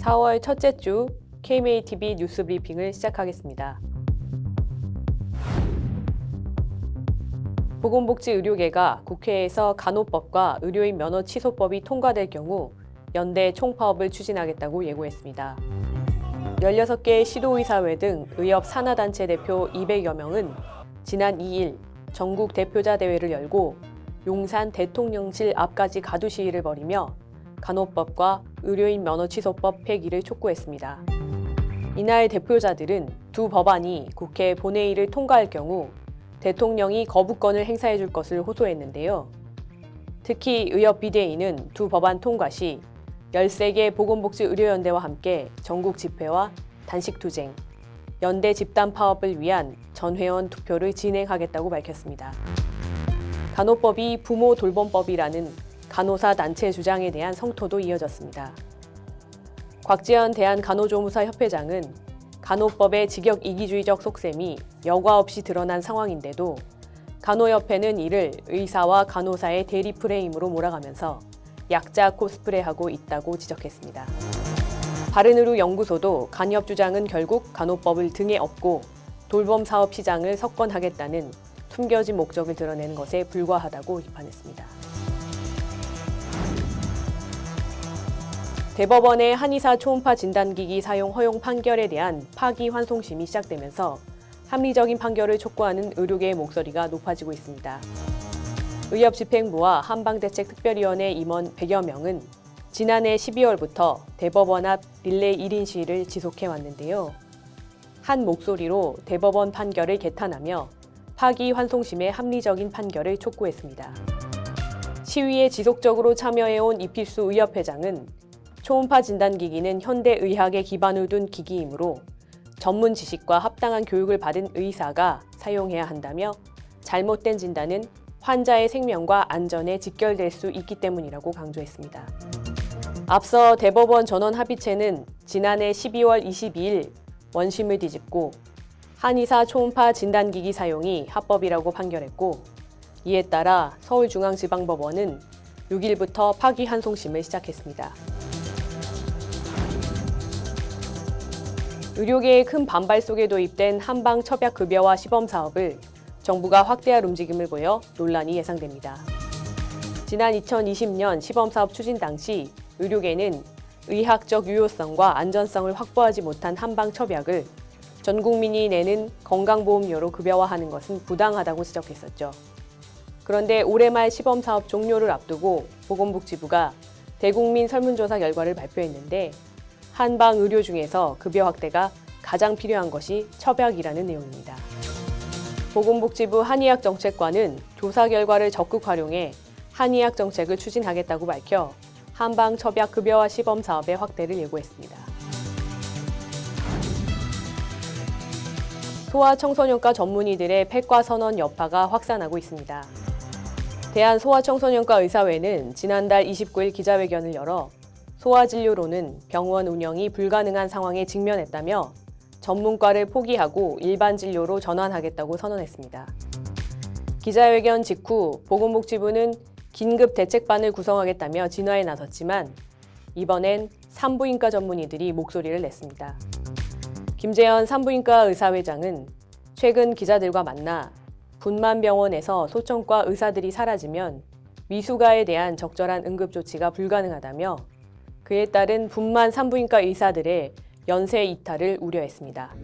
4월 첫째 주 KMATV 뉴스 브리핑을 시작하겠습니다. 보건복지의료계가 국회에서 간호법과 의료인 면허 취소법이 통과될 경우 연대 총파업을 추진하겠다고 예고했습니다. 16개 시도의사회 등 의협 산하단체 대표 200여 명은 지난 2일 전국 대표자 대회를 열고 용산 대통령실 앞까지 가두 시위를 벌이며 간호법과 의료인 면허 취소법 폐기를 촉구했습니다. 이날 대표자들은 두 법안이 국회 본회의를 통과할 경우 대통령이 거부권을 행사해 줄 것을 호소했는데요. 특히 의협 비대위는 두 법안 통과 시 13개 보건복지의료연대와 함께 전국 집회와 단식투쟁, 연대 집단 파업을 위한 전회원 투표를 진행하겠다고 밝혔습니다. 간호법이 부모 돌봄법이라는 간호사 단체 주장에 대한 성토도 이어졌습니다. 곽지연 대한간호조무사협회장은 간호법의 직역 이기주의적 속셈이 여과 없이 드러난 상황인데도 간호협회는 이를 의사와 간호사의 대립 프레임으로 몰아가면서 약자 코스프레하고 있다고 지적했습니다. 바른의료 연구소도 간협 주장은 결국 간호법을 등에 업고 돌봄 사업 시장을 석권하겠다는 숨겨진 목적을 드러내는 것에 불과하다고 비판했습니다. 대법원의 한의사 초음파 진단기기 사용 허용 판결에 대한 파기환송심이 시작되면서 합리적인 판결을 촉구하는 의료계의 목소리가 높아지고 있습니다. 의협집행부와 한방대책특별위원회 임원 100여 명은 지난해 12월부터 대법원 앞 릴레이 1인 시위를 지속해왔는데요. 한 목소리로 대법원 판결을 개탄하며 파기환송심의 합리적인 판결을 촉구했습니다. 시위에 지속적으로 참여해온 이필수 의협회장은 초음파 진단기기는 현대의학에 기반을 둔 기기이므로 전문 지식과 합당한 교육을 받은 의사가 사용해야 한다며 잘못된 진단은 환자의 생명과 안전에 직결될 수 있기 때문이라고 강조했습니다. 앞서 대법원 전원합의체는 지난해 12월 22일 원심을 뒤집고 한의사 초음파 진단기기 사용이 합법이라고 판결했고 이에 따라 서울중앙지방법원은 6일부터 파기환송심을 시작했습니다. 의료계의 큰 반발 속에 도입된 한방첩약급여화 시범사업을 정부가 확대할 움직임을 보여 논란이 예상됩니다. 지난 2020년 시범사업 추진 당시 의료계는 의학적 유효성과 안전성을 확보하지 못한 한방첩약을 전 국민이 내는 건강보험료로 급여화하는 것은 부당하다고 지적했었죠. 그런데 올해 말 시범사업 종료를 앞두고 보건복지부가 대국민 설문조사 결과를 발표했는데 한방 의료 중에서 급여 확대가 가장 필요한 것이 첩약이라는 내용입니다. 보건복지부 한의학정책과는 조사 결과를 적극 활용해 한의학 정책을 추진하겠다고 밝혀 한방 첩약 급여화 시범 사업의 확대를 예고했습니다. 소아청소년과 전문의들의 폐과 선언 여파가 확산하고 있습니다. 대한소아청소년과 의사회는 지난달 29일 기자회견을 열어 소아진료로는 병원 운영이 불가능한 상황에 직면했다며 전문과를 포기하고 일반 진료로 전환하겠다고 선언했습니다. 기자회견 직후 보건복지부는 긴급 대책반을 구성하겠다며 진화에 나섰지만 이번엔 산부인과 전문의들이 목소리를 냈습니다. 김재현 산부인과 의사회장은 최근 기자들과 만나 분만병원에서 소청과 의사들이 사라지면 미숙아에 대한 적절한 응급조치가 불가능하다며 그에 따른 분만 산부인과 의사들의 연쇄 이탈을 우려했습니다.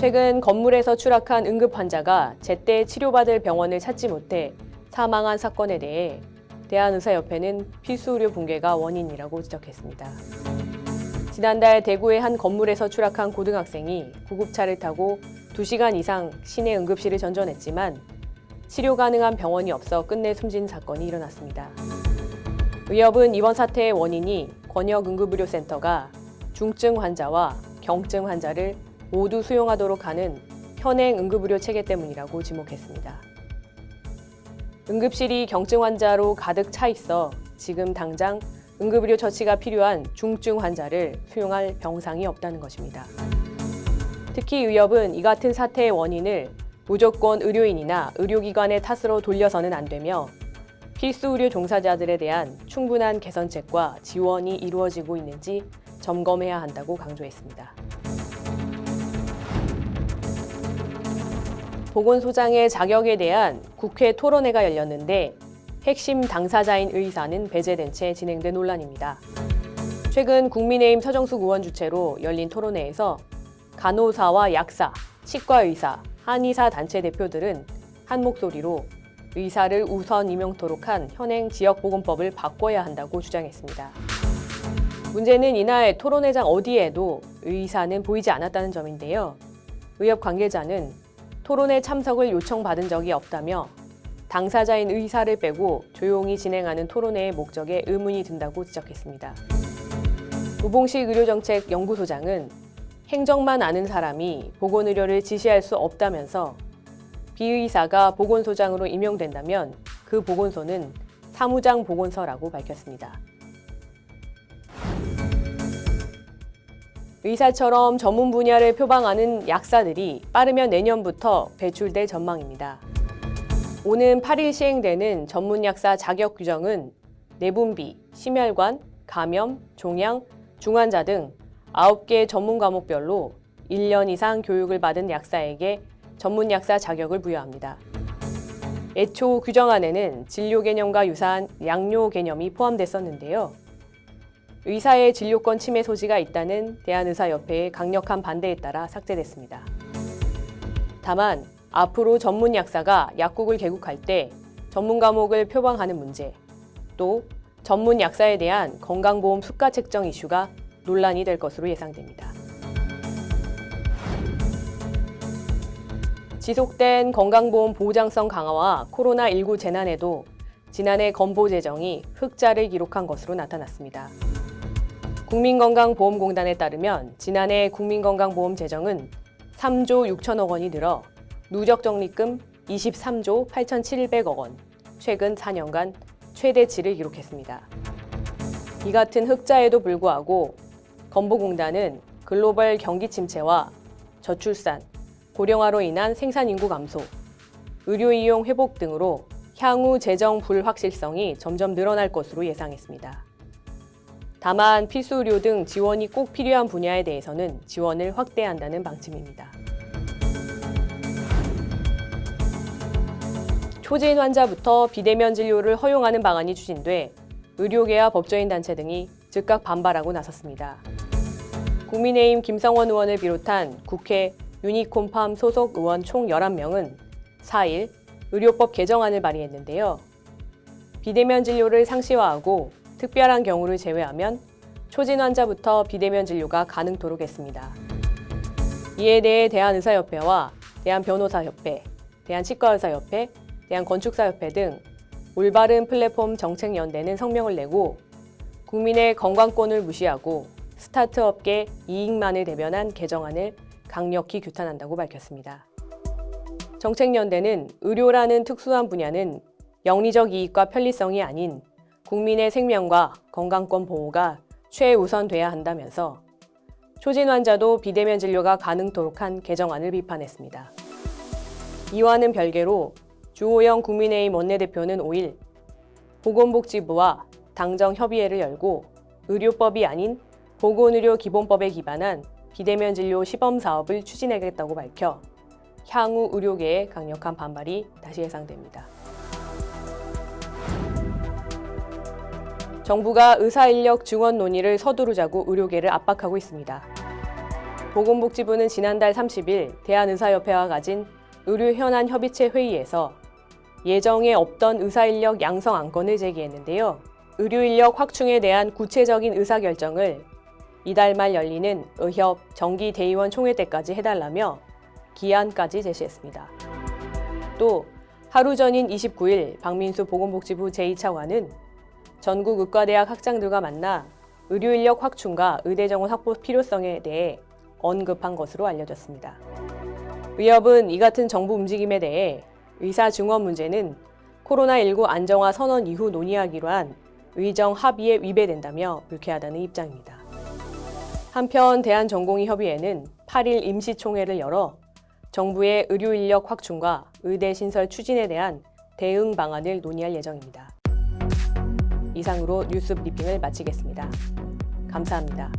최근 건물에서 추락한 응급 환자가 제때 치료받을 병원을 찾지 못해 사망한 사건에 대해 대한의사협회는 필수의료 붕괴가 원인이라고 지적했습니다. 지난달 대구의 한 건물에서 추락한 고등학생이 구급차를 타고 2시간 이상 시내 응급실을 전전했지만 치료 가능한 병원이 없어 끝내 숨진 사건이 일어났습니다. 의협은 이번 사태의 원인이 권역응급의료센터가 중증 환자와 경증 환자를 모두 수용하도록 하는 현행 응급의료 체계 때문이라고 지목했습니다. 응급실이 경증 환자로 가득 차 있어 지금 당장 응급의료 처치가 필요한 중증 환자를 수용할 병상이 없다는 것입니다. 특히 의협은 이 같은 사태의 원인을 무조건 의료인이나 의료기관의 탓으로 돌려서는 안 되며 필수 의료 종사자들에 대한 충분한 개선책과 지원이 이루어지고 있는지 점검해야 한다고 강조했습니다. 보건소장의 자격에 대한 국회 토론회가 열렸는데 핵심 당사자인 의사는 배제된 채 진행된 논란입니다. 최근 국민의힘 서정숙 의원 주최로 열린 토론회에서 간호사와 약사, 치과의사, 한의사 단체 대표들은 한 목소리로 의사를 우선 임용토록 한 현행 지역보건법을 바꿔야 한다고 주장했습니다. 문제는 이날 토론회장 어디에도 의사는 보이지 않았다는 점인데요. 의협 관계자는 토론회 참석을 요청받은 적이 없다며 당사자인 의사를 빼고 조용히 진행하는 토론회의 목적에 의문이 든다고 지적했습니다. 우봉식 의료정책연구소장은 행정만 아는 사람이 보건의료를 지시할 수 없다면서 비의사가 보건소장으로 임용된다면 그 보건소는 사무장 보건소라고 밝혔습니다. 의사처럼 전문 분야를 표방하는 약사들이 빠르면 내년부터 배출될 전망입니다. 오는 8일 시행되는 전문약사 자격 규정은 내분비, 심혈관, 감염, 종양, 중환자 등 9개 전문 과목별로 1년 이상 교육을 받은 약사에게 전문약사 자격을 부여합니다. 애초 규정안에는 진료 개념과 유사한 양료 개념이 포함됐었는데요. 의사의 진료권 침해 소지가 있다는 대한의사협회의 강력한 반대에 따라 삭제됐습니다. 다만 앞으로 전문 약사가 약국을 개국할 때 전문 과목을 표방하는 문제, 또 전문 약사에 대한 건강보험 수가 책정 이슈가 논란이 될 것으로 예상됩니다. 지속된 건강보험 보장성 강화와 코로나19 재난에도 지난해 건보 재정이 흑자를 기록한 것으로 나타났습니다. 국민건강보험공단에 따르면 지난해 국민건강보험 재정은 3조 6천억 원이 늘어 누적 적립금 23조 8,700억 원, 최근 4년간 최대치를 기록했습니다. 이 같은 흑자에도 불구하고 건보공단은 글로벌 경기 침체와 저출산, 고령화로 인한 생산 인구 감소, 의료 이용 회복 등으로 향후 재정 불확실성이 점점 늘어날 것으로 예상했습니다. 다만 필수 의료 등 지원이 꼭 필요한 분야에 대해서는 지원을 확대한다는 방침입니다. 초진 환자부터 비대면 진료를 허용하는 방안이 추진돼 의료계와 법조인 단체 등이 즉각 반발하고 나섰습니다. 국민의힘 김성원 의원을 비롯한 국회 유니콘팜 소속 의원 총 11명은 4일 의료법 개정안을 발의했는데요. 비대면 진료를 상시화하고 특별한 경우를 제외하면 초진 환자부터 비대면 진료가 가능토록 했습니다. 이에 대해 대한의사협회와 대한변호사협회, 대한치과의사협회, 대한건축사협회 등 올바른 플랫폼 정책연대는 성명을 내고 국민의 건강권을 무시하고 스타트업계 이익만을 대변한 개정안을 강력히 규탄한다고 밝혔습니다. 정책연대는 의료라는 특수한 분야는 영리적 이익과 편리성이 아닌 국민의 생명과 건강권 보호가 최우선돼야 한다면서 초진 환자도 비대면 진료가 가능토록 한 개정안을 비판했습니다. 이와는 별개로 주호영 국민의힘 원내대표는 5일 보건복지부와 당정 협의회를 열고 의료법이 아닌 보건의료기본법에 기반한 비대면 진료 시범 사업을 추진하겠다고 밝혀 향후 의료계의 강력한 반발이 다시 예상됩니다. 정부가 의사인력 증원 논의를 서두르자고 의료계를 압박하고 있습니다. 보건복지부는 지난달 30일 대한의사협회와 가진 의료현안 협의체 회의에서 예정에 없던 의사인력 양성 안건을 제기했는데요. 의료인력 확충에 대한 구체적인 의사결정을 이달 말 열리는 의협 정기대의원 총회 때까지 해달라며 기한까지 제시했습니다. 또 하루 전인 29일 박민수 보건복지부 제2차관은 전국 의과대학 학장들과 만나 의료인력 확충과 의대 정원 확보 필요성에 대해 언급한 것으로 알려졌습니다. 의협은 이 같은 정부 움직임에 대해 의사 증원 문제는 코로나19 안정화 선언 이후 논의하기로 한 의정 합의에 위배된다며 불쾌하다는 입장입니다. 한편 대한전공의협의회는 8일 임시총회를 열어 정부의 의료인력 확충과 의대 신설 추진에 대한 대응 방안을 논의할 예정입니다. 이상으로 뉴스 브리핑을 마치겠습니다. 감사합니다.